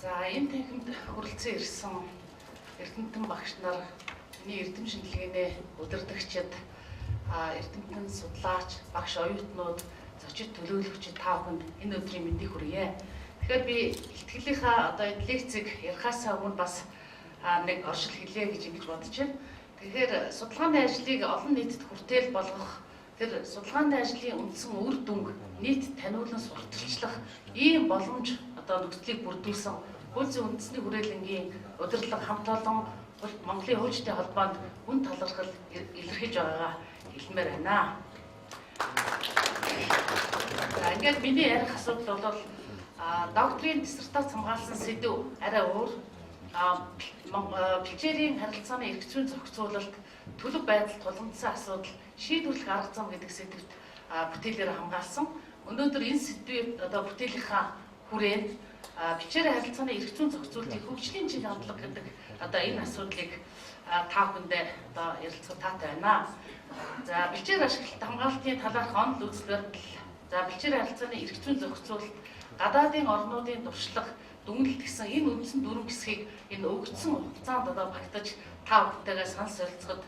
За энэ танхимд хүрэлцэн ирсэн эрдэмтэн багш нар, миний эрдэм шинжилгээний удирдагчид, эрдэмтэн судлаач, багш оюутнууд, зочид төлөөлөгчид та бүхэнд энэ өдрийн мэндийг хүргье. Тэгэхээр би ихтгэлийнхаа лекцийг ярихаасаа өмнө бас нэг оршил хэлье гэж ингэж бодож байна. Тэгэхээр судалгааны ажлыг олон нийтэд хүртээл болгох, тэр судалгааны ажлын үндсэн үр дүнг нийт таниулан сурталчлах ийм боломж нөхцөлийг бүрдүүлсэн Хуулзын үндэсний хүрээлэнгийн удирдлага хамт олон Монголын хуульчдын холбоонд үн талархал илэрхийлж байгаагаа хэлмээр байна. Ингээд миний ярих асуудал бол докторийн диссертац хамгаалсан сэдв арай өөр. Бэлчээрийн харилцааны эрх зүйн зохицуулалт, төлөв байдалд тулгамдсан асуудал, шийдвэрлэх арга зам гэдэг сэдвт бүтээлээр хамгаалсан. Өнөөдөр энэ сэдвийн бүтээлийнхаа хүрээнд бэлчээрийн харилцааны эрх зүйн зохицуулалтын хөгжлийн чиг хандлага гэдэг энэ асуудлыг та бүхэндээ ярилцах таатай байна. За бэлчээр ашиглалт хамгаалтын талаарх онол үзэл баримтлал. За бэлчээрийн харилцааны эрх зүйн зохицуулалт, гадаадын орнуудын туршлага, дүгнэлт гэсэн энэ үндсэн дөрвөн хэсгийг энэ өгөгдсөн хугацаанд багтаж та бүхэнтэйгээ санал солилцоход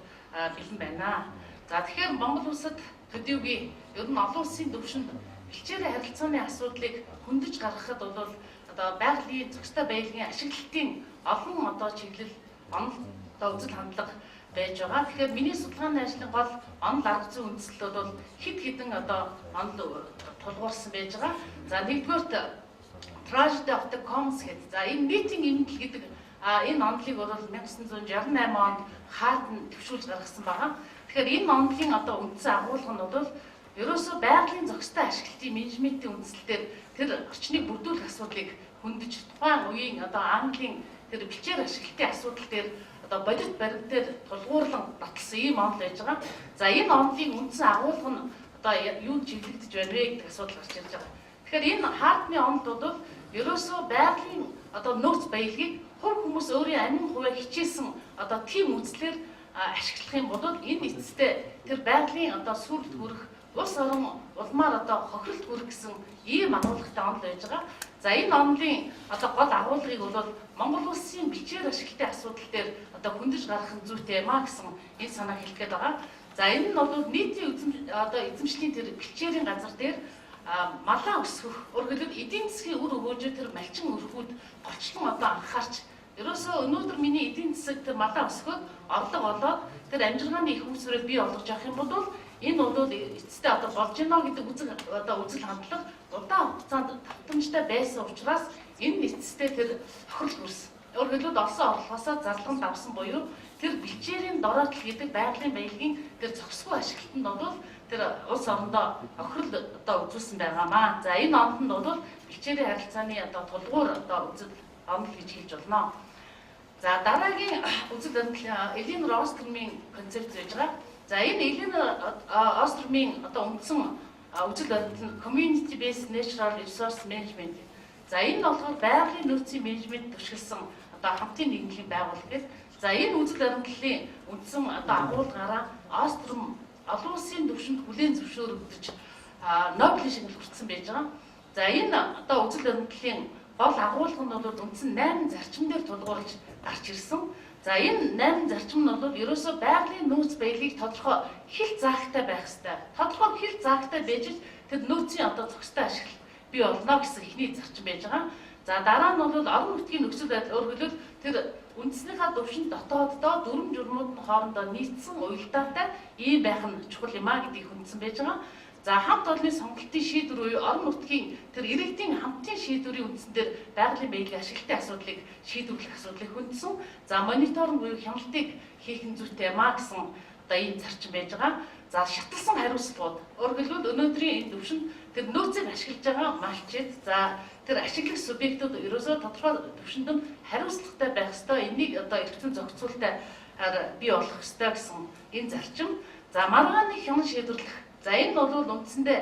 бэлэн байна. За тэгэхээр Монгол улсад төдийгүй ер нь олон улсын түвшинд бэлчээрийн харилцааны асуудлыг хөндөж гаргахад бол байгалийн зохистой баялагын ашиглалтын олон чиглэл онол үзэл хандлага байж байгаа. Тэгэхээр миний судалгааны ажлын гол онол арга зүйн үндэслэл бол хэд хэдэн онол тулгуурсан байж байгаа. За нэгдүгээрт Tragedy of the Commons гэдэг. За энэ нийтийн эмнэлэг гэдэг энэ онолыг бол 1968 онд хаалтан төвшүүлж гаргасан байгаа. Тэгэхээр энэ онолын үндсэн агуулга нь бол ерөөсөө байгалийн зохистой ашиглалтын менежментийн үндэслэлээр тэр орчныг бүрдүүлэх асуудлыг хөндөж тухайн үеийн Английн тэр бэлчээр ашиглалтын асуудал дээр бодит баримт дээр тулгуурлан баталсан ийм онол байж байгаа. За энэ онолын үндсэн агуулга нь юунд чиглэгдэж байна вэ гэдэг асуудал гарч ирж байгаа. Тэгэхээр энэ хаалтны онол бол ерөөсөө байгалийн нөөц баялагийг хувь хүмүүс өөрийн амин хувиа хичээсэн тийм үзлээр ашиглах юм бол энэ эцэстээ тэр байгалийн сүрэлд хүрэх, улс орон улмаар хохиролд хүрэх гэсэн ийм агуулгатай онол байж байгаа. За энэ онолын гол агуулгыг бол Монгол улсын бэлчээр ашиглалтын асуудал дээр хөндөж гаргах нь зүйтэй юм а гэсэн энэ санааг хэлгээд байгаа. За энэ нь бол нийтийн эзэмшлийн тэр бэлчээрийн газар дээр малаа өсгөх, өөрөөр хэлбэл эдийн засгийн үр өгөөжөө тэр малчин өрхүүд голчлон анхаарч ерөөсөө өнөөдөр миний эдийн засаг тэр малаа өсгөхөд орлого олоод тэр амжиргааны их үүсвэрээ бий болгож авах юм бол энэ бол эцэстээ болж гинэ гэдэг үзэл хандлага удаан хугацаанд давтамжтай байсан учраас энэ эцэстээ тэр хохирол хүрсэн. Өөрөөр хэлбэл олсон орлогоосоо зарлаганд авсан буюу тэр бэлчээрийн дороотлол гэдэг байгалийн баялагын тэр зохисгүй ашиглалтанд бол тэр улс орондоо хохирол үзүүлсэн байгаамаа. За энэ онд нь бол бэлчээрийн харилцааны тулгуур үзэл онол гэж хэлж болно. За дараагийн үзэл баримтлал Элин Ростромын концепц байж байгаа. За энэ Элин Ростромын үндсэн үзэл баримтлал нь Community Based Natural Resource Management. За энэ болохоор байгалийн нөөцийн менежмент туршилсан хамтын нийгмийн байгууллага гэдэг. За энэ үзэл баримтлалын үндсэн агуулгаараа Остром олон улсын түвшинд хүлээн зөвшөөрөгдөж Нобелийн шагнал хүртсэн байж байгаа. За энэ үзэл баримтлалын гол агуулга нь бол үндсэн 8 зарчим дээр тулгуурлаж гарч ирсэн. За энэ 8 зарчим нь бол ерөөсөө байгалийн нөөц баялагийг тодорхой хил заагтай байх ёстой. Тодорхой хил заагтай байж тэр нөөцийн зохистой ашиглалт бий болно гэсэн эхний зарчим байж байгаа. За дараа нь бол орон нутгийн нөхцөл байдал өөрөөр хэлбэл тэр үндэснийхээ төвшин дотооддоо дүрм журмууд нь хоорондоо нийцсэн уялдаатай ийм байх нь чухал юм а гэдгийг хүндсэн байж байгаа. За хамт олонны сонголтын шийдвэр буюу орон нутгийн тэр иргэдийн хамтын шийдвэрийн үндсэн дээр байгалийн баялагын ашиглалтын асуудлыг шийдвэрлэх асуудлыг хүндсэн. За мониторинг буюу хяналтыг хийх нь зүйтэй юм а гэсэн ийм зарчим байж байгаа. За шаталсан хариуцлагууд өөрөөр хэлбэл өнөөдрийн энэ төвшөнд тэр нөөцийг ашиглаж байгаа малчид за тэр ашиглах субъектууд ерөөсөө тодорхой төвшөнд нь хариуцлагатай байх ёстой. Энийг эрх зүйн зохицуулалтаар бий болгох ёстой гэсэн энэ зарчим. За маргааны хяналт шийдвэрлэх. За энэ бол үндсэндээ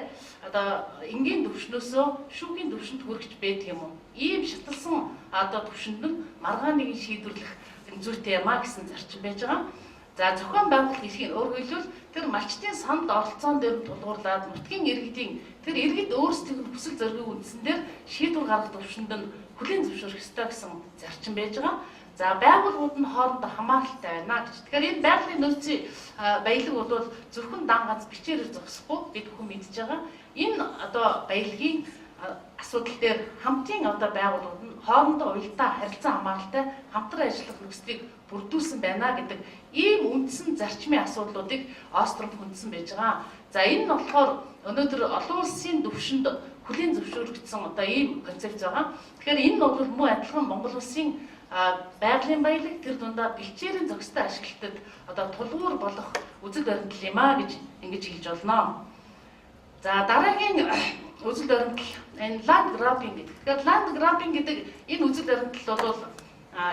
энгийн төвшнөөсөө шүүхийн төвшөнд хүрэж байдаг юм уу? Ийм шаталсан төвшөнд нь маргааныг шийдвэрлэх зүйтэй юм а гэсэн зарчим байж байгаа. За зохион байгуулах эрхийг өөрөөр хэлбэл тэр малчдын санд оролцоон дээр тулгуурлаад нутгийн иргэдийн тэр иргэд өөрсдийн хүсэл зоригийн үндсэн дээр шийдвэр гаргах төвшөнд нь хүлээн зөвшөөрөх ёстой гэсэн зарчим байж байгаа. За байгууллагууд нь хоорондоо хамааралтай байна гэж. Тэгэхээр энэ байгалийн нөөцийн баялаг бол зөвхөн дан ганц бичээрээр зогсохгүй бид бүхэн мэдж байгаа. Энэ одоо баялагын асуудал дээр хамтын одоо байгууллагууд нь хоорондоо уялдаа харилцан хамааралтай хамтран ажиллах нөхцөлийг бүрдүүлсэн байна гэдэг ийм үндсэн зарчмын асуудлуудыг Остром хүндсэн байж байгаа. За энэ нь болохоор өнөөдөр олон улсын түвшинд хүлээн зөвшөөрөгдсөн одоо ийм концепц байгаа. Тэгэхээр энэ нь бол мөн адилхан Монгол улсын байгалийн баялаг тэр дундаа бэлчээрийн зохистой ашиглалтад одоо тулгуур болох үзэл баримтал юм а гэж ингэж хэлж болно. За дараагийн үзэл баримтал энэ land grabbing гэдэг. Тэгэхээр land grabbing гэдэг энэ үзэл баримтал бол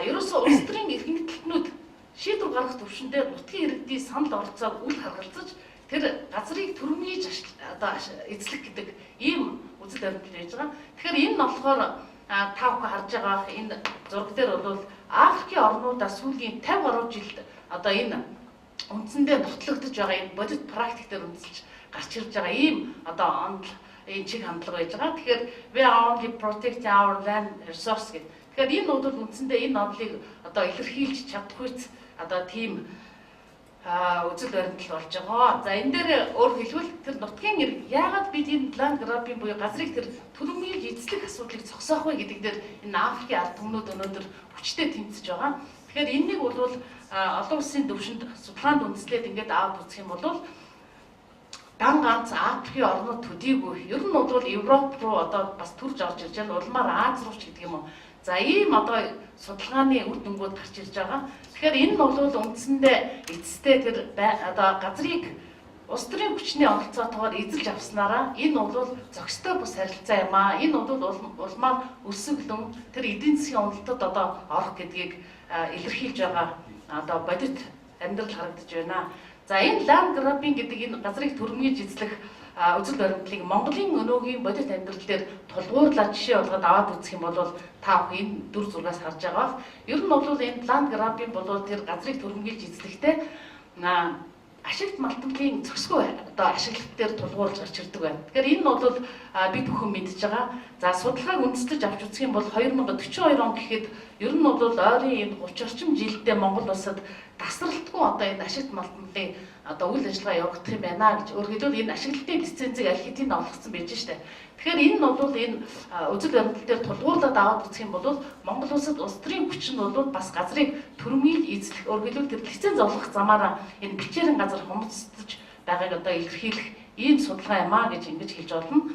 ерөөсөө улс төрийн эрхэм төлтнүүд шийдвэр гаргах төвшөндөө нутгийн иргэдийн санал оролцоог үл харгалзаж тэр газрыг түрэмгийж одоо эзлэх гэдэг ийм үзэл баримтал байж байгаа. Тэгэхээр энэ нь болохоор та бүхэн харж байгаа энэ зураг дээр бол Африкийн орнуудаас сүүлийн 50 гаруй жилд одоо энэ үндсэндээ нотлогдож байгаа энэ бодит практик дээр үндэслэж гарч ирж байгаа ийм одоо онол энэ чиг хандлага байж байгаа. Тэгэхээр we are only protect our land resource гэдэг. Тэгэхээр энэ бол үндсэндээ энэ онолыг одоо илэрхийлж чадахгүй одоо тийм үзэл баримтал болж байгаа. За энэ дээр өөр хэлбэл тэр нутгийн иргэн яагаад бид энэ land grabbing буюу газрыг тэр түрэмгийлж эзлэх асуудлыг зогсоох вэ гэдэг дээр энэ Африкийн ард түмнүүд өнөөдөр хүчтэй тэмцэж байгаа. Тэгэхээр энэнийг бол олон улсын түвшинд судалгаанд үндэслээд ингээд аваад үзэх юм бол дан ганц Африкийн орнууд төдийгүй ер нь бол Европ руу одоо бас төрж орж ирж байгаа, улмаар Аз руу ч гэдэг юм уу. За ийм одоо судалгааны үр дүнгууд гарч ирж байгаа. Тэгэхээр энэ нь бол үндсэндээ эцэстээ тэр одоо газрыг улс төрийн хүчний оролцоотойгоор эзэлж авснараа энэ бол зохистой бус харилцаа юм аа. Энэ бол улмаар өсөглөн тэр эдийн засгийн уналтад одоо орох гэдгийг илэрхийлж байгаа одоо бодит амьдрал харагдаж байна. За энэ land grabbing гэдэг энэ газрыг түрэмгийж эзлэх үзэл баримтлалыг Монголын өнөөгийн бодит амьдрал дээр тулгуурлаад жишээ болгоод аваад үзэх юм бол та бүхэн энэ дүр зургаас харж байгаа. Ер нь бол энэ land grabbing бол тэр газрыг түрэмгийж эзлэхдээ ашигт малтмлын зөксгүй одоо ашиглалт дээр тулгуурлаж гарч ирдэг байна. Тэгэхээр энэ бол бид бүхэн мэдж байгаа. За судалгааг үндэслэж авч үзэх юм бол 2042 он гэхэд ер нь бол ойрын энэ 30 орчим жилдээ Монгол улсад тасралтгүй одоо энэ ашигт малтмлын одоо үйл ажиллагаа явагдах юм байна гэж өөрөөр хэлбэл энэ ашиглалтын лицензийг аль хэдийн олгоцсон байж штэ. Тэгэхээр энэ нь бол энэ үзэл баримтлал дээр тулгуурлаад аваад үзэх юм бол Монгол улсад улс төрийн хүч нь бол бас газрыг түрэмгийлж эзлэх өөрөөр хэлбэл тэр лиценз олгох замаараа энэ бичээрийн газар хомцдож байгааг одоо илэрхийлэх ийм судалгаа юм а гэж ингэж хэлж болно.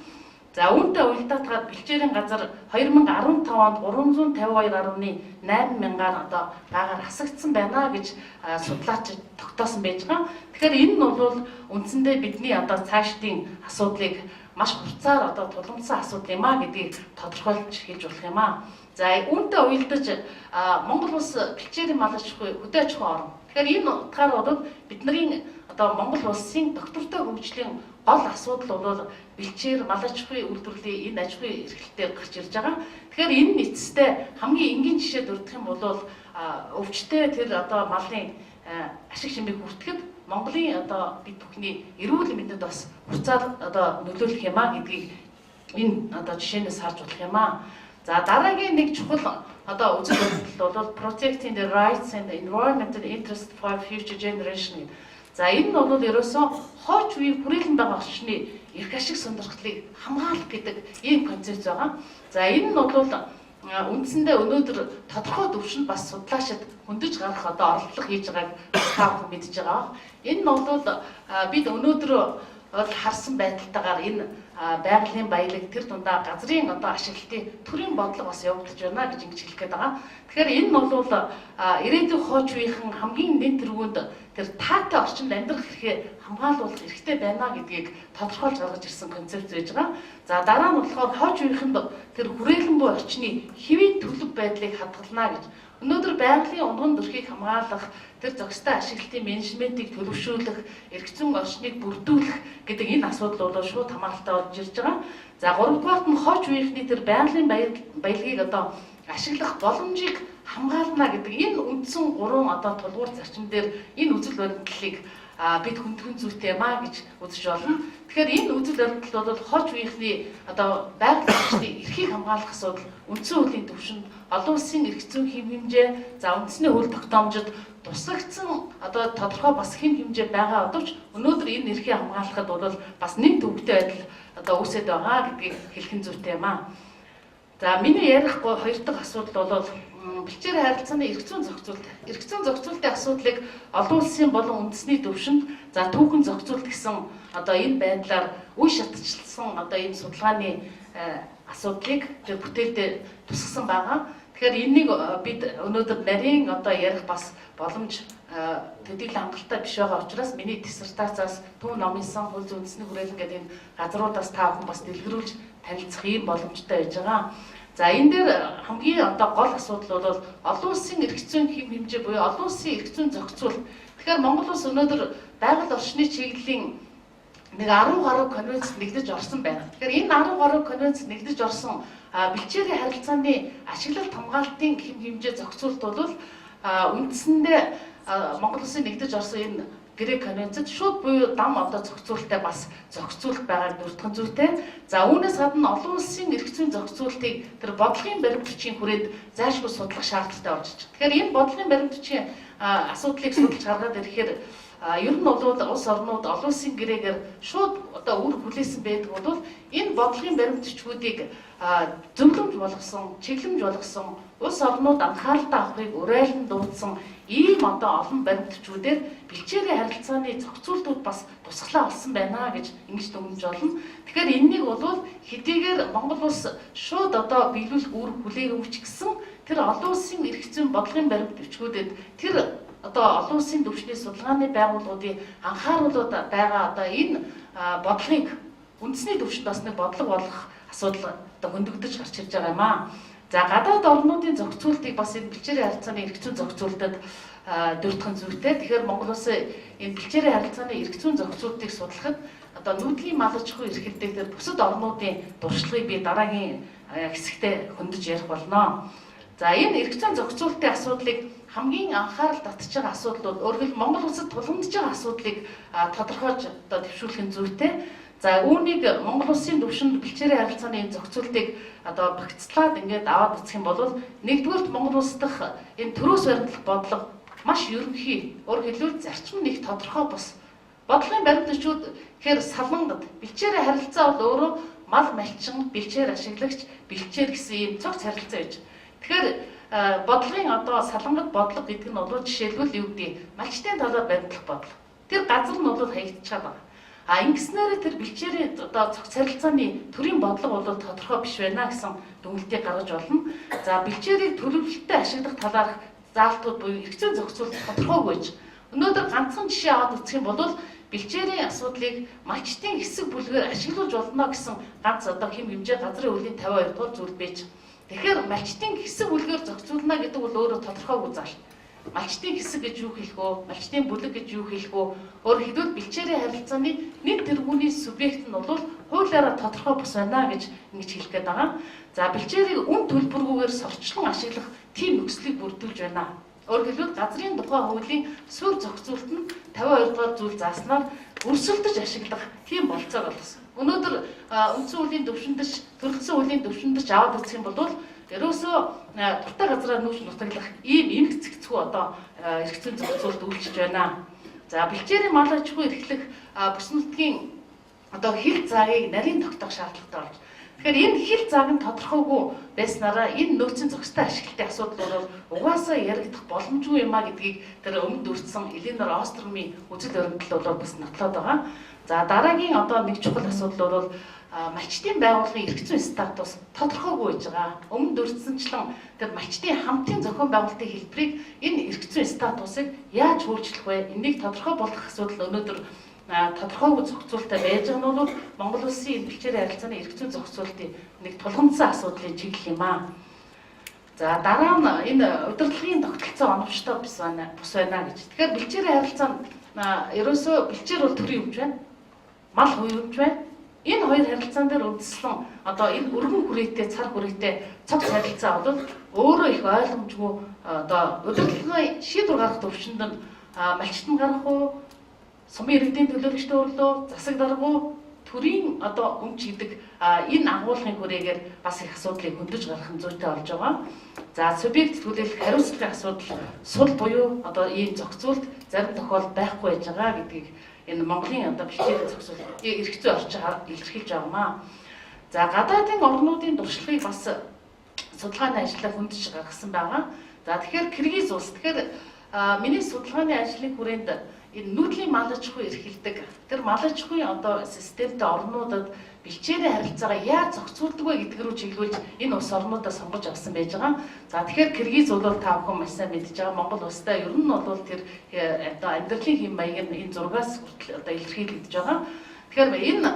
За үүнтэй уялдаатгаад бэлчээрийн газар 2015 онд 352.8 мянгаар одоо багаар хасагдсан байна гэж судлаач тогтоосон байж байгаа. Тэгэхээр энэ нь бол үндсэндээ бидний одоо цаашдын асуудлыг маш хурцаар одоо тулгамдсан асуудал юм а гэдгийг тодорхойлж хэлж болох юм а. За үүнтэй уялдаж Монгол улс бэлчээрийн мал аж ахуй хөдөө аж ахуй орн. Тэгэхээр энэ утгаар бол бидний одоо Монгол улсын доктортой хөгжлийн гол асуудал бол бэлчээр мал аж ахуйн үйлдвэрлэлийн энэ аж ахуйн эрхлэлээр гарч ирж байгаа. Тэгэхээр энэ нь эцэстээ хамгийн энгийн жишээ дурдах юм бол өвчтөе тэр одоо малын ашиг шимийг хүртэхэд Монголын одоо бид бүхний эрүүл мэндэд бас хуцаар одоо нөлөөлөх юм а гэдгийг энэ одоо жишээнээс харж болох юм а. За дараагийн нэг чухал одоо үзэл баримтлал бол protecting the rights and the environmental interest for future generation. За энэ нь бол ерөөсөө хойч үеийн хүрээлэн байгаа орчны эрх ашиг сонирхлыг хамгаалах гэдэг ийм концепц байгаа. За энэ нь бол үндсэндээ өнөөдөр тодорхой төвшөнд бас судлаачид хөндөж гарах одоо оролдлого хийж байгааг та бүхэн мэдж байгаа. Энэ нь бол бид өнөөдөр харсан байдалтайгаар энэ байгалийн баялаг тэр дундаа газрын одоо ашиглалтын төрийн бодлого бас явагдаж байна гэж ингэж хэлэх гээд байгаа. Тэгэхээр энэ нь бол ирээдүйн хойч үеийнхэн хамгийн нэн тэргуунд тэр таатай орчинд амьдрах эрхээ хамгаалуулах эрхтэй байна гэдгийг тодорхойлж гаргаж ирсэн концепц байж байгаа. За дараа нь болохоор хойч үеийнхэнд тэр хүрээлэн буй орчны хэвийн төлөв байдлыг хадгална гэж. Өнөөдөр байгалийн унган төрхийг хамгаалах, тэр зохистой ашиглалтын менежментийг төлөвшүүлэх, эрх зүйн орчныг бүрдүүлэх гэдэг энэ асуудал бол шууд хамааралтай болж ирж байгаа. За гуравдугаарт нь хойч үеийнхний тэр байгалийн баялагийг одоо ашиглах боломжийг хамгаална гэдэг энэ үндсэн гурван одоо тулгуур зарчим дээр энэ үзэл баримтлалыг бид хүндхэн зүйтэй маа гэж үзэж болно. Тэгэхээр энэ үзэл баримтлал бол хож үеийнхний одоо байгаль орчны эрхийг хамгаалах асуудал, үндсэн хуулийн түвшинд олон улсын эрх зүйн хэм хэмжээ, за үндэсний хууль тогтоомжид туслагдсан одоо тодорхой бас хэм хэмжээ байгаа одовч өнөөдөр энэ эрхийг хамгаалахад бол бас нэг төвөгтэй байдал одоо үүсэт байгаа гэдгийг хэлхэн зүйтэй маа. За миний ярих хоёр дахь асуудал бол бэлчээр харилцааны эрх зүйн зохицуулалт. Эрх зүйн зохицуулалтын асуудлыг олон улсын болон үндэсний түвшинд за түүхэн зохицуулалт гэсэн одоо энэ байдлаар үе шатчлсан одоо энэ судалгааны асуудлыг тэр бүтээлдээ тусгасан байгаа. Тэгэхээр энийг бид өнөөдөр нарийн одоо ярих бас боломж төдийлөн хангалттай биш байгаа учраас миний диссертациас Төв номын сан хууль зүйн үндэсний хүрээлэн гэдэг энэ газруудаас та бүхэн бас дэлгэрүүлж танилцах ийм боломжтой байж байгаа. За энэ дээр хамгийн одоо гол асуудал бол олон улсын эрх зүйн хэм хэмжээ буюу олон улсын эрх зүйн зохицуулалт. Тэгэхээр Монгол улс өнөөдөр байгаль орчны чиглэлийн нэг 10 гаруй конвенцэд нэгдэж орсон байна. Тэгэхээр энэ 10 гаруй конвенцэд нэгдэж орсон бэлчээрийн харилцааны ашиглалт хамгаалтын хэм хэмжээ зохицуулалт бол үндсэндээ Монгол улсын нэгдэж орсон энэ Грек конвенцэд шууд буюу дам одоо зохицуулалттай бас зохицуулалт байгааг дурдхан зүйтэй. За үүнээс гадна олон улсын эрх зүйн зохицуулалтыг тэр бодлогын баримт бичгийн хүрээнд зайлшгүй судлах шаардлагатай болж байна. Тэгэхээр энэ бодлогын баримт бичгийн асуудлыг судалж гаргаад ирэхээр ер нь бол улс орнууд олон улсын гэрээгээр шууд одоо үр хүлээсэн байдаг бол энэ бодлогын баримт бичгүүдийг зөвлөмж болгосон, чиглэмж болгосон улс орнууд анхааралтай авахыг уриалан дуудсан ийм одоо олон баримтчүүдээр бэлчээрийн харилцааны зохицуултууд бас тусглаа болсон байна гэж ингэж дүгнэж болно. Тэгэхээр энэнийг бол хэдийгээр Монгол улс шууд одоо биелүүлэх үр хүлээгөөч гэсэн тэр олон улсын эрх зүйн бодлогын баримт бичгүүдэд тэр одоо олон улсын түвшний судалгааны байгууллагуудын анхааруулууд байгаа одоо энэ бодлогыг үндэсний түвшинд бас нэг бодлого болгох асуудал одоо хөндөгдөж гарч ирж байгаа юм аа. За гадаад орнуудын зохицуултыг бас энэ бэлчээрийн харилцааны эрх зүйн зохицуулалтад дурдхан зүйтэй. Тэгэхээр Монгол улс энэ бэлчээрийн харилцааны эрх зүйн зохицуултыг судлахад одоо нүүдлийн мал аж ахуйн эрхлэлтэй дээр бусад орнуудын дуршлагыг би дараагийн хэсэгтээ хөндөж ярих болно. За энэ эрх зүйн зохицуулалтын асуудлыг хамгийн анхаарал татж байгаа асуудал бол өөрөөр хэлбэл Монгол улсад тулгамдж байгаа асуудлыг тодорхойлж одоо төвшүүлэх зүйтэй. За үүнийг Монгол улсын түвшинд бэлчээрийн харилцааны энэ зохицуултыг одоо багцлаад ингээд аваад үзэх юм бол нэгдүгээрт Монгол улс дахь энэ төрөөс баримтлах бодлого маш ерөнхий, өөрөөр хэлбэл зарчим нэг тодорхой бос. Бодлогын баримтчууд гэхээр салангад бэлчээрийн харилцаа бол өөрөө мал малчин, бэлчээр ашиглагч, бэлчээр гэсэн ийм цогц харилцаа гэж. Тэгэхээр бодлогын одоо салангад бодлого гэдэг нь бол жишээлбэл юу гэдэг малчтын талаар баримтлах бодлого. Тэр газар нь бол хаягдчихад байгаа. Ингэснээр тэр бэлчээрийн одоо цогц харилцааны төрийн бодлого бол тодорхой биш байна гэсэн дүгнэлтийг гаргаж болно. За бэлчээрийг төлөвлөлтөд ашиглах талаарх заалтууд буюу эрх зүйн зохицуулалт тодорхойгүй байж. Өнөөдөр ганцхан жишээ аваад үзэх юм бол бэлчээрийн асуудлыг малчтын хэсэг бүлгээр ашиглуулж болно гэсэн ганц одоо хэм хэмжээ газрын хуулийн 52 дугаар зүйл байж. Тэгэхээр малчтын хэсэг бүлгээр зохицуулна гэдэг бол өөрөө тодорхойгүй заалт. Малчтын хэсэг гэж юу хэлэх вэ? Малчтын бүлэг гэж юу хэлэх вэ? Өөрөөр хэлбэл бэлчээрийн харилцааны нэг тэргүүний субъект нь бол хуулиараа тодорхой бус байна гэж ингэж хэлэх гээд байгаа. За бэлчээрийг үн төлбөргүйгээр сорчлон ашиглах тийм нөхцөлийг бүрдүүлж байна. Өөрөөр хэлбэл газрын тухай хуулийн суурь зохицуулалт нь 52 дугаар зүйл зааснаар өрсөлдөж ашиглах тийм болцоо болгосон. Өнөөдөр үндсэн хуулийн төвшөндөж, төрөлхтсөн хуулийн төвшөндөж аваад үзэх юм бол ерөөсөө дуртай газраа нүүж нутаглах ийм эмх зэгцгүй одоо эрх зүйн зохицуулалт үйлчилж байна. За бэлчээрийн мал аж ахуй эрхлэх бүс нутгийн одоо хил заагийг нарийн тогтоох шаардлагатай болж. Тэгэхээр энэ хил зааг нь тодорхойгүй байснараа энэ нөөцийн зохистой ашиглалтын асуудал бол угаасаа яригдах боломжгүй юм а гэдгийг тэр өмнөд өртсөн Эленор Остромын үзэл баримтлал бол бас нотлоод байгаа. За дараагийн одоо нэг чухал асуудал бол малчтын байгууллагын эрх зүйн статус тодорхойгүй байж байгаа. Өмнөд өртсөнчлэн тэр малчтын хамтын зохион байгуулалтын хэлбэрийг энэ эрх зүйн статусыг яаж хөгжүүлэх вэ? Энийг тодорхой болгох асуудал өнөөдөр тодорхойгүй зохицуулалттай байж байгаа нь бол Монгол улсын бэлчээрийн харилцааны эрх зүйн зохицуулалтын нэг тулгамдсан асуудлын чиглэл юм аа. За дараа нь энэ удирдлагын тогтолцоо оновчтой бус байна гэж. Тэгэхээр бэлчээрийн харилцаанд ерөөсөө бэлчээр бол төрийн юмж байна. Мал хувь юмж байна. Энэ хоёр харилцаан дээр үндэслэн одоо энэ өргөн хүрээтэй, цар хүрээтэй цогц харилцаа бол өөрөө их ойлгомжгүй. Одоо удирдлагын шийдвэр гаргах төвшөнд нь малчтан гарах уу, сумын иргэдийн төлөөлөгчдийн өрлөө, засаг даргу, төрийн одоо өмч гэдэг энэ агуулгын хүрээгээр бас их асуудлыг хөндөж гаргах нь зүйтэй болж байгаа. За субъект төлөөлөх хариуцлагын асуудал сул буюу одоо ийм зохицуулт зарим тохиолдолд байхгүй байж байгаа гэдгийг энэ Монголын одоо бэлчээрийн зохицуулт эрх зүйн орчинаар илэрхийлж байгаамаа. За гадаадын орнуудын туршлагыг бас судалгааны ажлаар хөндөж гаргасан байгаа. За тэгэхээр Киргиз улс миний судалгааны ажлын хүрээнд энэ нүүдлийн мал аж ахуй эрхэлдэг тэр мал аж ахуйн одоо системтэй орнуудад бэлчээрийн харилцаагаа яаж зохицуулдаг вэ гэдэг рүү чиглүүлж энэ улс орнуудаа сонгож авсан байж байгаа. За тэгэхээр Киргиз бол та бүхэн маш сайн мэдж байгаа. Монгол улстай ер нь бол тэр одоо амьдралын хэм маяг нь энэ зургаас хүртэл одоо илэрхийлэгдэж байгаа. Тэгэхээр энэ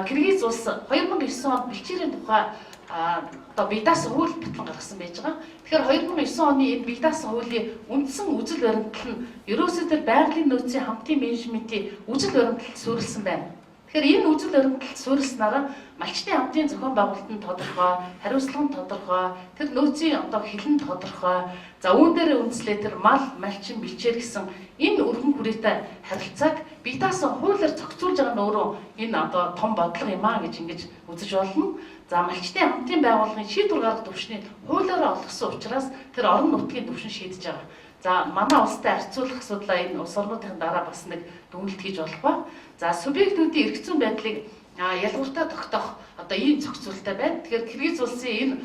Киргиз улс 2009 онд бэлчээрийн тухай одоо бие даасан хууль батлан гаргасан байж байгаа. Тэгэхээр 2009 оны энэ бие даасан хуулийн үндсэн үзэл баримтлал нь ерөөсөө тэр байгалийн нөөцийн хамтын менежментийн үзэл баримтлалд суурилсан байна. Тэгэхээр энэ үзэл баримтлалд суурилснараа малчтын хамтын зохион байгуулалт нь тодорхой, хариуцлага нь тодорхой, тэр нөөцийн одоо хилэн тодорхой. За үүн дээр үндэслээ тэр мал, малчин, бэлчээр гэсэн энэ өргөн хүрээтэй харилцааг бие даасан хуулиар зохицуулж байгаа нь өөрөө энэ одоо том бодлого юм аа гэж ингэж үзэж болно. За малчтын хамтын байгууллагын шийдвэр гаргах төвшнийг хуулиараа олгосон учраас тэр орон нутгийн төвшин шийдэж байгаа. За манай улстай харьцуулах асуудлаа энэ улс орнуудын дараа бас нэг дүгнэлт хийж болох ба. За субъектүүдийн эрх зүйн байдлыг ялгууртаа тогтоох одоо ийм зохицуулттай байна. Тэгэхээр Киргиз улсын энэ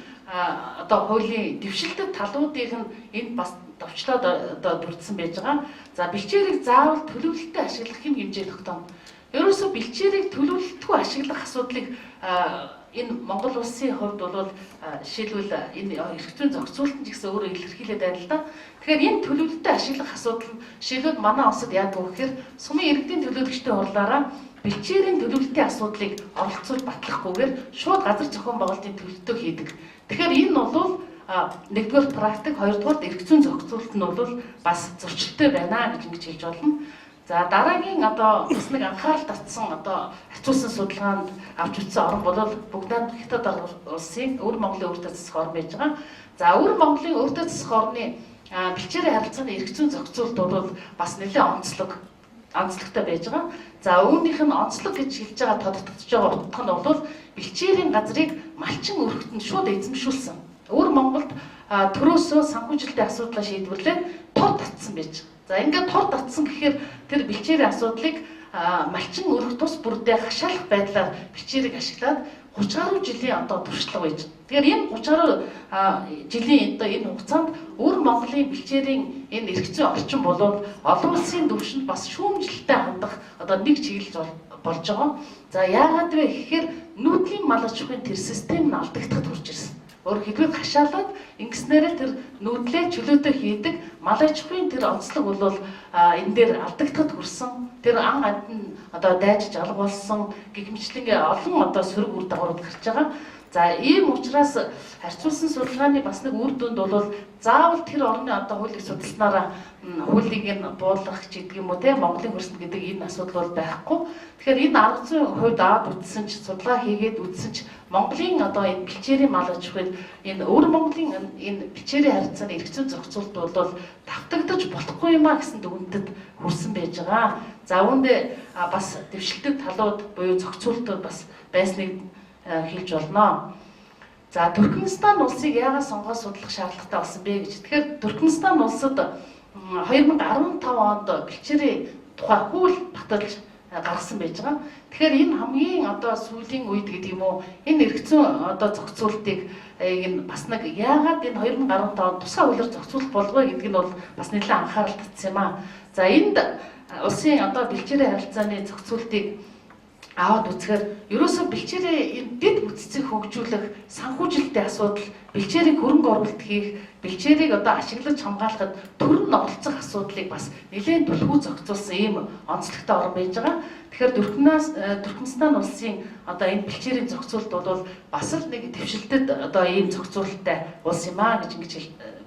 одоо хуулийн дэвшилтэд талуудыг нь энд бас товчлоод одоо бүрдсэн байж байгаа. За бэлчээрийг заавал төлөвлөлтөд ашиглах хэм хэмжээ тогтооно. Ерөөсөө бэлчээрийг төлөвлөлтгүй ашиглах асуудлыг энэ Монгол улсын хувьд бол жишээлбэл энэ эрх зүйн зохицуулалт нь гэсэн өөрөө илэрхийлээд байна л да. Тэгэхээр энэ төлөвлөлтөд ашиглах асуудал нь жишээлбэл манай улсад яадаг вэ гэхээр сумын иргэдийн төлөөлөгчдийн хурлаараа бэлчээрийн төлөвлөлтийн асуудлыг оролцуулж батлахгүйгээр шууд газар зохион байгуулалтын төлөлтөө хийдэг. Тэгэхээр энэ бол нэгдүгээр практик, хоёрдугаар эрх зүйн зохицуулалт нь бол бас зөрчилтэй байна гэж ингэж хэлж болно. За дараагийн одоо бас нэг анхаарал татсан одоо хацуулсан судалгаанд авч үзсэн орн бол бүгд Хятад улсын Өвөр Монголын өөртөө засах орн байж байгаа. За Өвөр Монголын өөртөө засах орны бэлчээрийн харилцааны эрх зүйн зохицуулалт бол бас нэлээд онцлогтой байж байгаа. За үүнийх нь онцлог гэж хэлж байгаа тодтогдож байгаа утга нь бол бэлчээрийн газрыг малчин өргөтөнд шууд эзэмшүүлсэн. Өвөр Монголд төрөөсөө санхүүжилтийн асуудлаа шийдвэрлээд тод татсан байж байгаа. За ингээд тор татсан гэхээр тэр бэлчээрийн асуудлыг малчин өргөх тус бүрдээ хашаалах байдлаар бэлчээрийг ашиглаад 30 гаруй жилийн одоо туршлага байж. Тэгэхээр энэ 30 гаруй жилийн одоо энэ хугацаанд Өвөр Монголын бэлчээрийн энэ эрх зүйн орчин болоод олон улсын түвшинд бас шүүмжлэлтэй хандах одоо нэг чиглэл болж байгаа. За яагаад вэ гэхээр нүүдлийн мал аж ахуйн тэр систем нь алдагдахад хүрч ирсэн. Өөрөөр хэлбэл хашаалаад ингэснээрээ тэр нүүдлээ чөлөөтэй хийдэг мал аж ахуйн тэр онцлог бол энэ дээр алдагдахад хүрсэн. Тэр ан анд нь одоо дайжиж алга болсон гэгмчлэн олон одоо сөрөг үр дагаврууд гарч байгаа. За ийм учраас харьцуулсан судалгааны бас нэг үр дүнд бол заавал тэр орны одоо хуулийг судалснараа хуулийг нь буулгах ч гэдэг юм уу те Монголын хөрсөнд гэдэг энэ асуудал бол байхгүй. Тэгэхээр энэ арга зүйн хувьд аваад үзсэн ч судалгаа хийгээд үзсэн ч Монголын одоо энэ бэлчээрийн мал аж ахуйд энэ Өвөр Монголын энэ бэлчээрийн харилцааны эрх зүйн зохицуулалт бол давтагдаж болохгүй юмаа гэсэн дүгнэлтэд хүрсэн байж байгаа. За үүндээ бас дэвшилтэд талууд буюу зохицуулалтууд бас байсныг хэлж болно. За Туркменстан улсыг яагаад сонгоод судлах шаардлагатай болсон бэ гэж. Тэгэхээр Туркменстан улсад 2015 онд бэлчээрийн тухай хууль баталж гаргасан байж байгаа. Тэгэхээр энэ хамгийн одоо сүүлийн үед гэдэг юм уу энэ эрх зүйн одоо зохицуултыг энэ бас нэг яагаад энэ 2015 онд тусгай хуулиар зохицуулах болов гэдэг нь бол бас нэлээд анхаарал татсан юм аа. За энд улсын одоо бэлчээрийн харилцааны зохицуултыг аваад үзэхээр ерөөсөө бэлчээрийн энэ дэд бүтцийг хөгжүүлэх санхүүжилтийн асуудал, бэлчээрийг хөрөнгө оруулалт хийх, бэлчээрийг одоо ашиглаж хамгаалахад төрн оролцох асуудлыг бас нэлээд түлхүү зохицуулсан ийм онцлогтой орн байж байгаа. Тэгэхээр Туркменстан улсын одоо энэ бэлчээрийн зохицуулалт бол бас л нэг дэвшилтэд одоо ийм зохицуулалттай улс юм аа гэж ингэж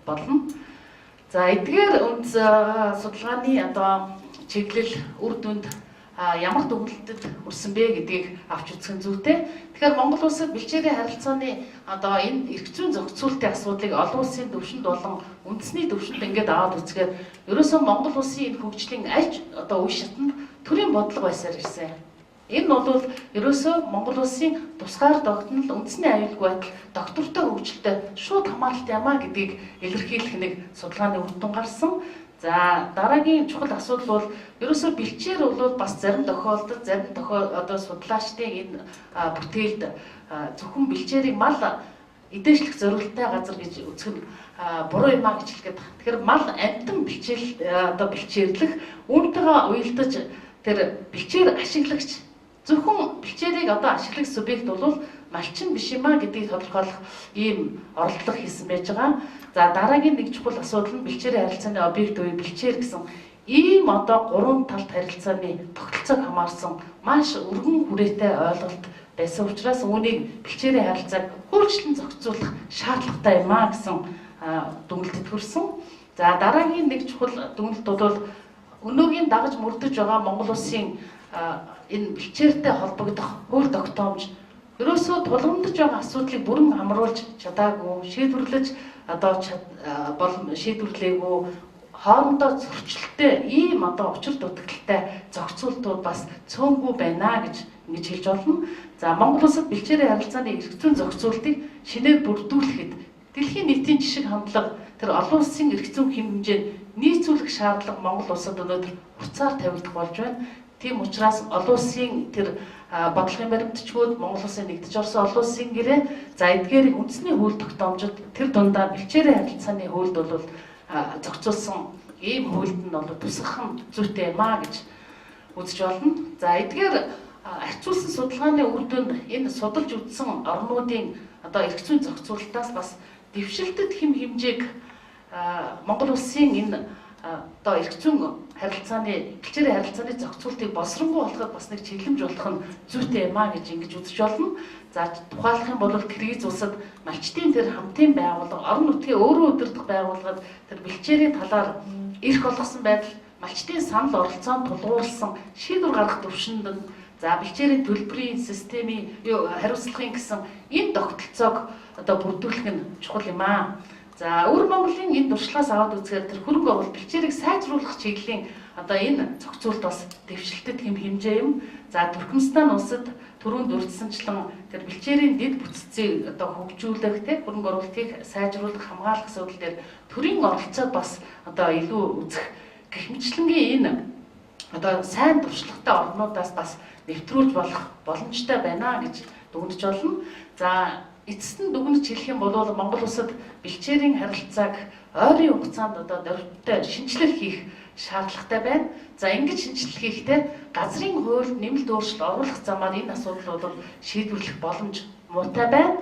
болно. За эдгээр судалгааны одоо чиглэл үр дүнд ямар дүгнэлтэд хүрсэн бэ гэдгийг авч үзэх нь зүйтэй. Тэгэхээр Монгол улсад бэлчээрийн харилцааны одоо энэ эрх зүйн зохицуулалтын асуудлыг олон улсын түвшинд болон үндэсний түвшинд ингээд аваад үзэхээр ерөөсөө Монгол улсын энэ хөгжлийн аль одоо үе шатнд төрийн бодлого байсаар ирсэн. Энэ нь бол ерөөсөө Монгол улсын тусгаар тогтнол үндэсний аюулгүй байдал доктортой хөгжилтэй шууд хамааралтай юмаа гэдгийг илэрхийлэх нэг судалгааны үр дүн гарсан. За дараагийн чухал асуудал бол ерөөсөө бэлчээр бол бас зарим тохиолдолд одоо судлаачдын энэ бүтээлд зөвхөн бэлчээрийг мал эдээшлэх зорилттой газар гэж үзэх нь буруу юм а гэж хэлгээд. Тэгэхээр мал амтан бэлчээрлэх үүнтэйгээ уялдаж тэр бэлчээр ашиглагч зөвхөн бэлчээрийг одоо ашиглах субъект бол малчин биш юм а гэдгийг тодорхойлох ийм оролдлого хийсэн байж байгаа. За дараагийн нэг чухал асуудал нь бэлчээрийн харилцааны объект буюу бэлчээр гэсэн ийм одоо гурван талт харилцааны тогтолцоог хамаарсан маш өргөн хүрээтэй ойлголт байсан учраас үүнийг бэлчээрийн харилцааг хөгжлөн зохицуулах шаардлагатай юм а гэсэн дүгнэлтэд хүрсэн. За дараагийн нэг чухал дүгнэлт бол өнөөгийн дагаж мөрдөж байгаа Монгол улсын энэ бэлчээртэй холбогдох хууль тогтоомж ерөөсөө тулгамдж байгаа асуудлыг бүрэн хамруулж чадаагүй, шийдвэрлэж шийдвэрлээгүй, хоорондоо зөрчилтэй ийм одоо учир дутагдaltaй зохицуултууд бас цөөнгүй байна гэж ингэж хэлж болно. За Монгол улсад бэлчээрийн харилцааны эрх зүйн зохицуултыг шинээр бүрдүүлэхэд дэлхийн нийтийн жишг хандлага тэр олон улсын эрх зүйн хэмжээнд нийцүүлэх шаардлага Монгол улсад өнөөдөр хуцаар тавигдах болж байна. Тийм учраас олон улсын тэр бодлогын баримтчгууд Монгол улсын нэгдэж орсон олон улсын гэрээ за эдгээрийг үндэсний хууль тогтоомжид тэр дундаа бэлчээрийн харилцааны хуульд бол зохицуулсан ийм хуульд нь бол тусгах нь зүйтэй юм а гэж үзэж болно. За эдгээр арчуулсан судалгааны үр дүнд энэ судалж үзсэн орнуудын одоо эрх зүйн зохицуулалтаас бас дэвшилтэд хэм хэмжээг Монгол улсын энэ одоо эрх зүйн харилцааны бэлчээрийн харилцааны зохицуултыг боловсронгуй болгоход бас нэг чиглэмж болох нь зүйтэй юм а гэж ингэж үзэж болно. За тухайлах юм бол Киргиз улсад малчтын тэр хамтын байгууллага орон нутгийн өөрөө удирдах байгууллагад тэр бэлчээрийн талаар эрх олгосон байдал малчтын санал оролцоонд тулгуурласан шийдвэр гаргах төвшөнд нь за бэлчээрийн төлбөрийн системийн хариуцлагын гэсэн энэ тогтолцоог одоо бүрдүүлэх нь чухал юм а. За өвөр Монголын энэ туршлагаас аваад үзэхээр тэр хөрөнгө оруулалт бэлчээрийг сайжруулах чиглэлийн одоо энэ зохицуулт бас дэвшилтэд хэм хэмжээ юм. За Туркменстан улсад түрүүнд урьдчилсан тэр бэлчээрийн дэд бүтцийг одоо хөгжүүлэх те хөрөнгө оруулалтыг сайжруулах хамгаалах асуудал дээр төрийн оролцоог бас одоо илүү үзэх гэх мэтчлэнгийн энэ одоо сайн туршлагатай орнуудаас бас нэвтрүүлж болох боломжтой байна гэж дүгнэж болно. За эцэст нь дүгнэж хэлэх юм бол Монгол улсад бэлчээрийн харилцааг ойрын хугацаанд одоо дөрвөлтэй шинжилэл хийх шаардлагатай байна. За ингэж шинжилэл хийхдээ газрын хуульд нэмэлт өөрчлөлт оруулах замаар энэ асуудал бол шийдвэрлэх боломж муутай байна.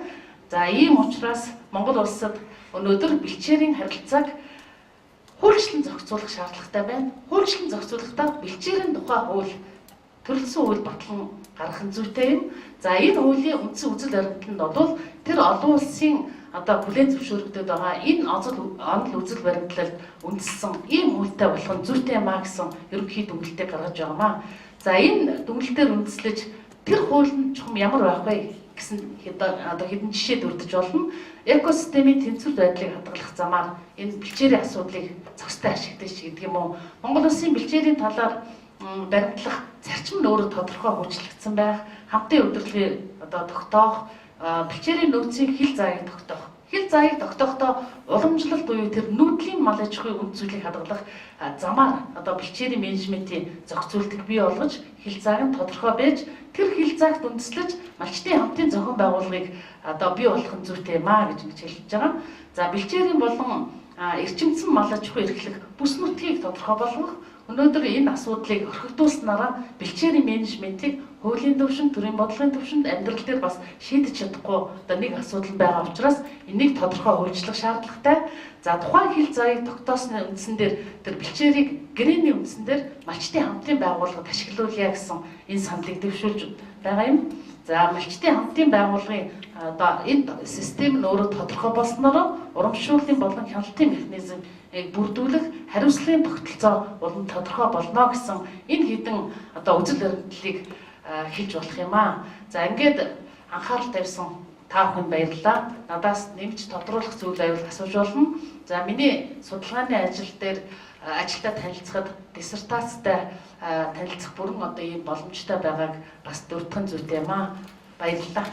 За ийм учраас Монгол улсад өнөөдөр бэлчээрийн харилцааг хуульчлан зохицуулах шаардлагатай байна. Хуульчлан зохицуулахдаа бэлчээрийн тухай хууль төрөлсөн хууль батлан гаргах нь зүйтэй юм. За энэ хуулийн үндсэн үзэл баримтанд бол тэр олон улсын одоо бүлээн зөвшөөрөгдөд байгаа энэ онол үзэл баримтлалд үндэссэн ийм хуультай болох нь зүйтэй юм а гэсэн ерөнхий дүгнэлтийг гаргаж байгаамаа. За энэ дүгнэлтээр үндэслэж тэр хуулийн чухам ямар байх вэ гэсэн одоо хэдэн жишээ дүрдэж болно. Экосистемийн тэнцвэр байдлыг хадгалах замаар энэ бэлчээрийн асуудлыг цогцтой ашиглаж гэдэг юм уу. Монгол улсын бэлчээрийн талаар баримтлах зарчим нь өөрөө тодорхой хөгжлөгдсөн байх, хамтын удирдлагыг одоо тогтоох, бэлчээрийн нөөцийн хил зайг тогтоох. Хил зайг тогтоохдоо уламжлалт буюу тэр нүүдлийн мал аж ахуйн үнд зүйлийг хадгалах замаар одоо бэлчээрийн менежментийн зохицуултыг бий болгож хил зайг нь тодорхой байж тэр хил зайг үндэслэж малчтын хамтын зохион байгууллагыг одоо бий болгох нь зүйтэй юм а гэж хэлж байгаа. За бэлчээрийн болон эрчимцэн мал аж ахуй эрхлэх бүс нутгийг тодорхой болгох. Өнөөдөр энэ асуудлыг орхигдуулснараа бэлчээрийн менежментийг хуулийн төвшөнд, төрийн бодлогын төвшөнд амьдрал дээр бас шийдэж чадахгүй одоо нэг асуудал байгаа учраас энийг тодорхой хөгжлөх шаардлагатай. За тухайн хил зайг тогтоосны үндсэн дээр тэр бэлчээрийг гэрээний үндсэн дээр малчтын хамтын байгууллагад ашиглуулъя гэсэн энэ саналыг дэвшүүлж байгаа юм. За малчтын хамтын байгууллагын одоо энэ систем нь өөрөө тодорхой болсноор урамшууллын болон хяналтын механизмыг бүрдүүлэх хариуцлагын тогтолцоо болон тодорхой болно гэсэн энэ хэдэн одоо үзэл баримтлалыг хэлж болох юм аа. За ингээд анхаарал тавьсан та бүхэнд баярлалаа. Надаас нэмж тодруулах зүйл байвал асууж болно. За миний судалгааны ажил дээр ажилдаа танилцахад диссертацтай танилцах бүрэн одоо ийм боломжтой байгааг бас дурдхан зүйтэй юм аа. Баярлалаа.